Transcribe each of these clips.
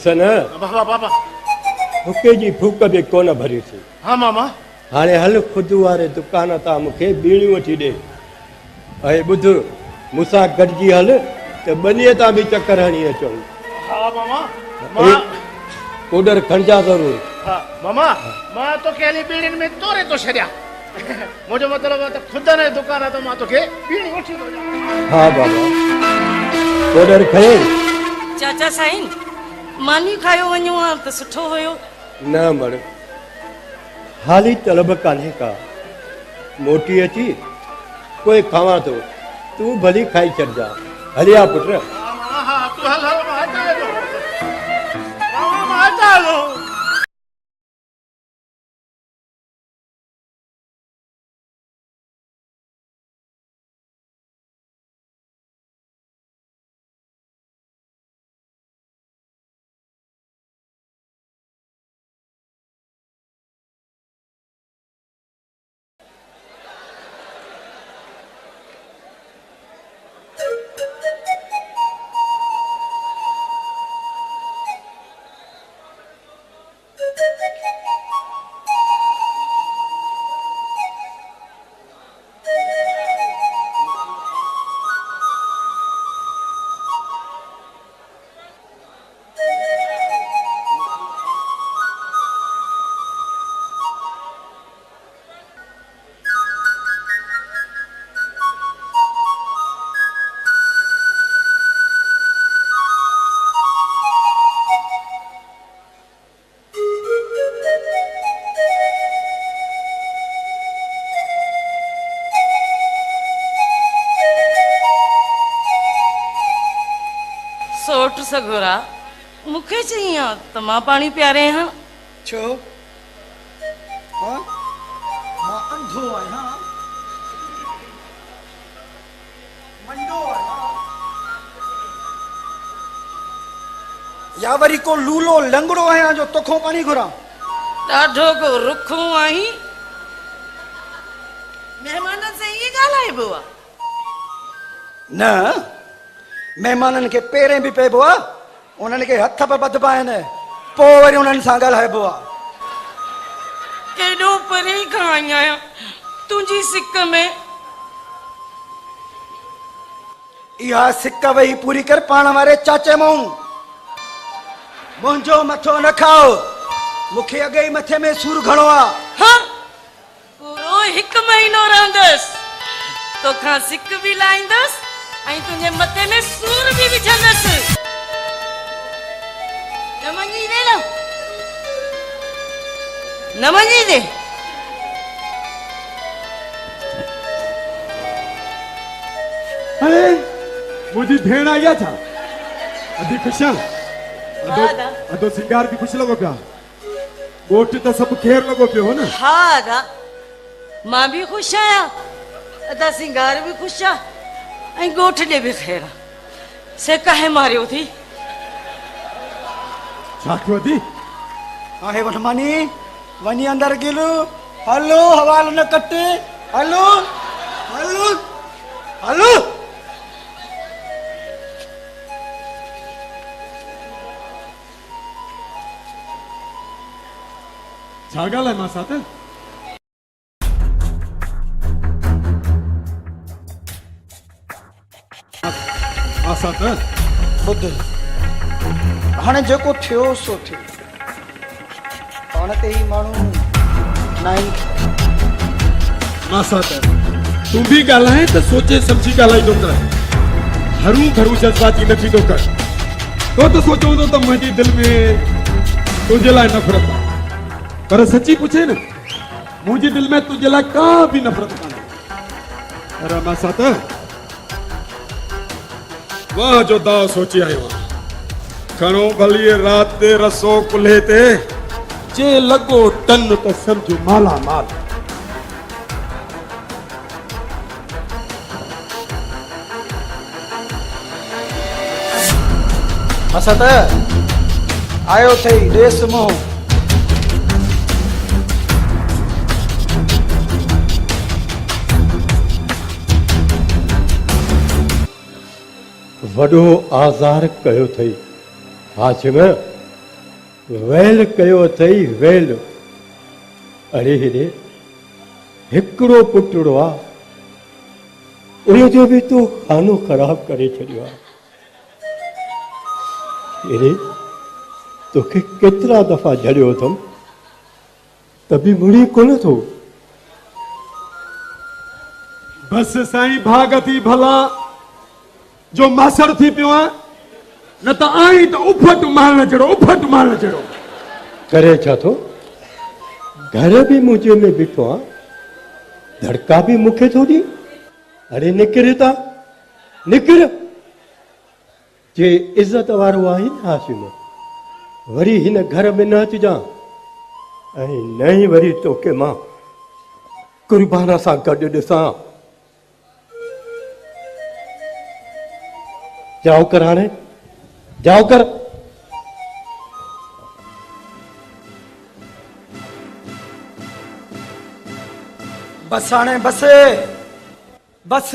सन बाबा बाबा हुके जी फूक बि कोन भरी थी। हाँ मामा हाणे हल खुद वारे दुकान तां मूंखे बीड़ियूं वठी ॾे ऐं ॿुध मूंसां गॾिजी हल त ॿनीअ तां बि चकर हणी अचूं। हाँ मामा मां ऑडर खणिजा ज़रूरु। हाँ मामा मां तोखे हली बीड़ियुनि में तोरे तो छॾियां मुंहिंजो मतिलबु आहे त ख़ुदि ने दुकान आहे त मां तोखे बीड़ी वठी थो ॾियां। हा बाबा ऑडर खणे। चाचा साईं मानी खायो वञो आहे त सुठो हुयो। न मड़ हाली तलब कान्हे का मोटी अची कोई खावां थो तूं भली खाई छॾिजा। हलिया पुट। हाँ हाँ तू हल हल मां अचां थो मामा मां अचां थो। सोट सगोरा मूंखे चई आहे त मां पाणी पियारे हा। छो हाँ मां अंधो आहियां मंडो आहियां या वरी को लूलो लंगड़ो आहियां जो तोखो पाणी घुरां। ॾाढो को रुखो आहीं महिमान सां इहे ॻाल्हाइबो आहे। न महिमाननि खे पेरें बि पइबो आहे उन्हनि खे हथ पे ॿधबा आहिनि पोइ वरी उन्हनि सां ॻाल्हाइबो आहे। केॾो परे खां आई आहियां तुंहिंजी सिक में। इहा सिक वही पूरी कर पाण वारे चाचे मूं मुंहिंजो मथो न खाओ मूंखे अॻे ई मथे में सूर घणो आहे। हाँ पूरो 1 महीनो रहंदसि तोखां सिक बि लाहींदसि ऐं तुंहिंजे मथे में सूर बि विझंदसि। न मञी दे न मञी दे। अरे मुझी भेण आई आहे छा? अधी ख़ुशि अधो सिंगार बि ख़ुशि लॻो पिया ॻोठ त सभु खेर लॻो पियो हो न। हा दा मां बि ख़ुशि आहियां अदा सिंगार बि ख़ुशि आहे ऐं ॻोठ ॾे बि ख़ैर आहे। से काहे मारियो थी? छा थियो थी? आहे वठमानी वञी अंदर गिल हलो हवाल न कटे हलो हलो हलो। छा ॻाल्हि आहे मां साथ? आसा त ॿुध हाणे जेको थियो सो थियो पाण ते ई माण्हू नाई मां साथ तूं बि ॻाल्हाए त सोचे सम्झी ॻाल्हाईंदो कर हरू भरू जज़्बाती न थींदो कर। तो त सोचो हूंदो त मुंहिंजी दिलि में तुंहिंजे लाइ नफ़रत आहे पर सची पुछे न मुंहिंजी दिलि में तुंहिंजे लाइ का बि नफ़रत कान्हे। पर मां साथ वाह जो दाव सोची आयो खणो भली रात दे रसो कुल्हे ते जे लॻो टन त सम्झ माला माल। हसत आयो थई देश मोह वॾो आज़ार कयो अथई हाशिम वेल कयो अथई वेल। अरे रे हिकिड़ो पुटड़ो आहे, उनजो बि तो खानो ख़राब करे छॾियो आहे। अरे तोखे केतिरा दफ़ा झड़ियो अथमि त बि मुड़ी कोन थो। बस साईं भाग थी भला जो मासर थी पियो आहे, न त आई त उफट मारण जहिड़ो, उफट मारण जहिड़ो। करे छा थो? घर बि मुंहिंजे में बीठो आहे, धड़का बि मूंखे थो ॾी। अरे निकिर था, निकिर। जे इज़त वारो आहे न हाशिम, वरी हिन घर में न अचिजांइ, ऐं न ई वरी तोखे मां कुर्बाना सां गॾु ॾिसां। जाओ कर हाणे, जाओ कर। बस हाणे बस बस,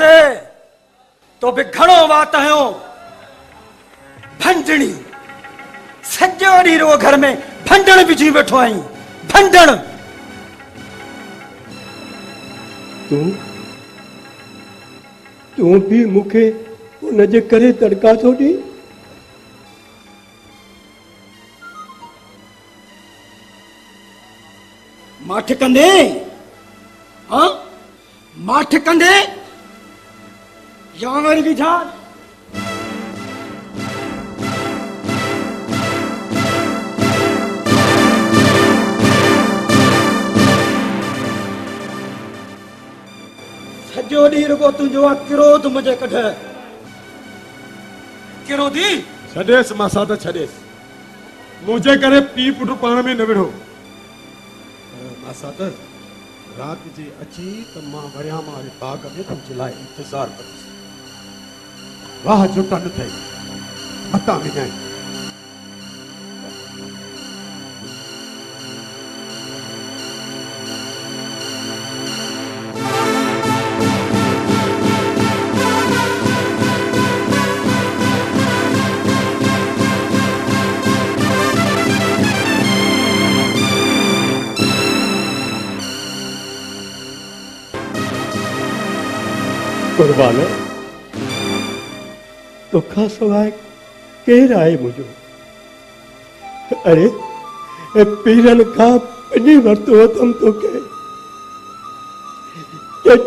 तो बि घणो वात आहियो। भंडणी सॼो ॾींहुं रुगो घर में भंडण विझी वेठो आहीं, भंडण। तूं बि मूंखे उनजे करे तड़का थो ॾी? माठ कंदे, हाँ माठ कंदे या वरी विझा। सॼो ॾींहुं रुगो तुंहिंजो क्रोध मुंहिंजे कढ। क्रोधी छॾेसि मासा त छॾेसि, मुंहिंजे करे पीउ पुटु पाण में न विढ़ो। मासा त राति जी अची त मां वरियां वारे बाग़ में तुंहिंजे लाइ इंतज़ारु कंदुसि। वाह जुटा न थई मता विञाई। कुर्बान तोखा सवाइ केरु आहे मुंहिंजो? अरे पीरनि खां पिनी वरितो अथमि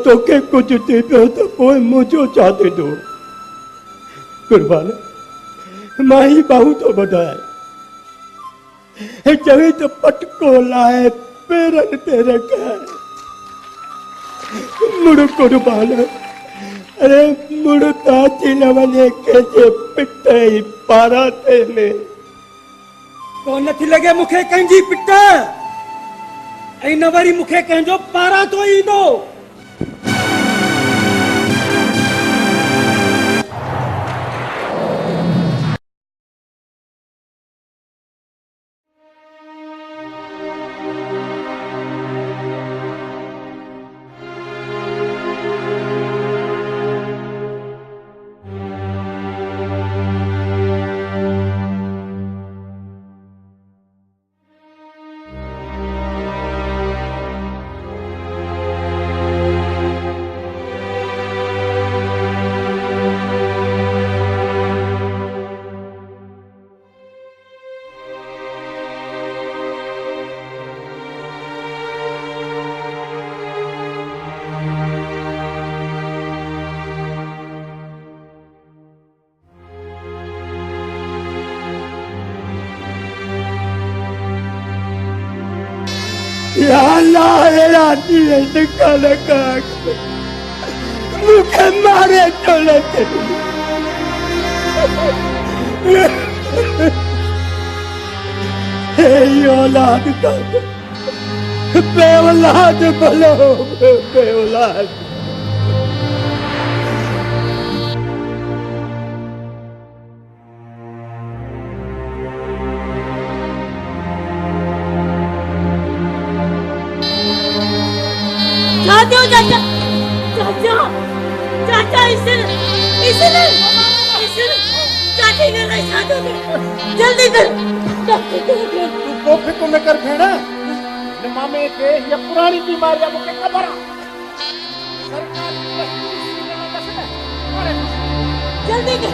तोखे कुझु थी पियो त पोइ मुंहिंजो छा थींदो? कुर्बान मां ई बाहूं थो ॿुधाए, चवे त पटको लाए पेरनि ते रखाए। मुड़ कुर्बान, अरे मुड़ ताची न वञे कंहिंजे पिट ई पाराते में। कोन थी लॻे मूंखे कंहिंजी पिट, ऐं न वरी मूंखे कंहिंजो पारातो ईंदो। या अल्लाह राती धक्का लगा मुझे मारे तो लगे। हे औलाद का बेऔलाद भलो बेऔलाद। चाचा चाचा चाचा चाचा इसे चाची ने नहीं जल्दी कर। को न कर भेण हिन मामे खे हीअ पुराणी बीमारी आहे मूंखे ख़बर आहे सरकार जल्दी के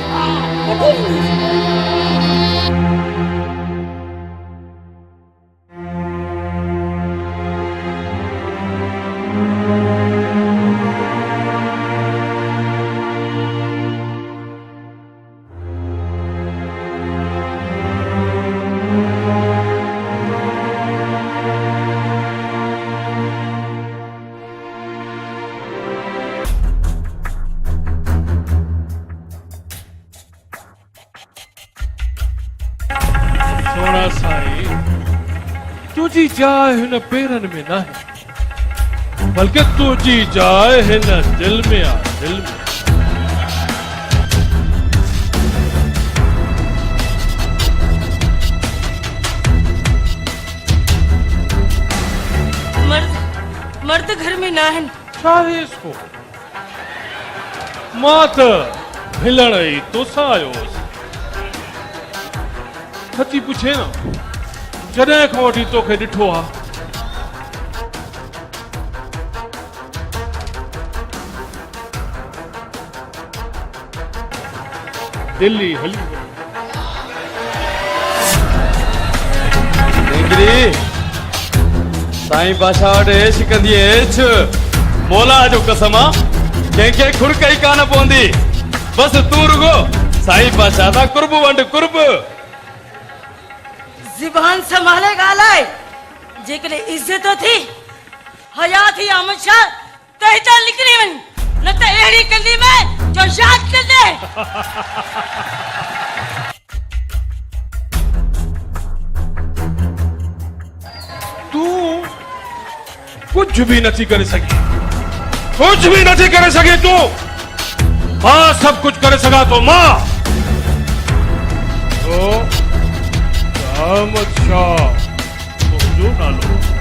सोना साईं तुझी जाए हिन पेरन में न बल्कि तुझी जाए हिन दिल में आ दिल में मर्द घर में ना है चाहे इसको मात मिलण ई तोसां आयोसि सची पुछे न जॾहिं खां वठी तोखे ॾिठो आहे दिल्ली हली ढेंगरी साईं बादशाह वटि शिकंदी एछ मौला जो कसम आहे कंहिंखे खुरक ई कान पवंदी बस तूं रुगो साईं बादशाह दा कुर्ब वंड कुर्ब ज़ुबान संभाले ॻाल्हाए जेकॾहिं इज़त थी हया थी अमित शाह त हितां निकिरी वञ न त अहिड़ी कंदी मैं जो यादि कंदे तूं कुछ भी नथी करे सघी कुछ भी नथी करे सघी तूं मां सब कुछ करे सघां थो मां तो अहमद शाह तुंहिंजो नालो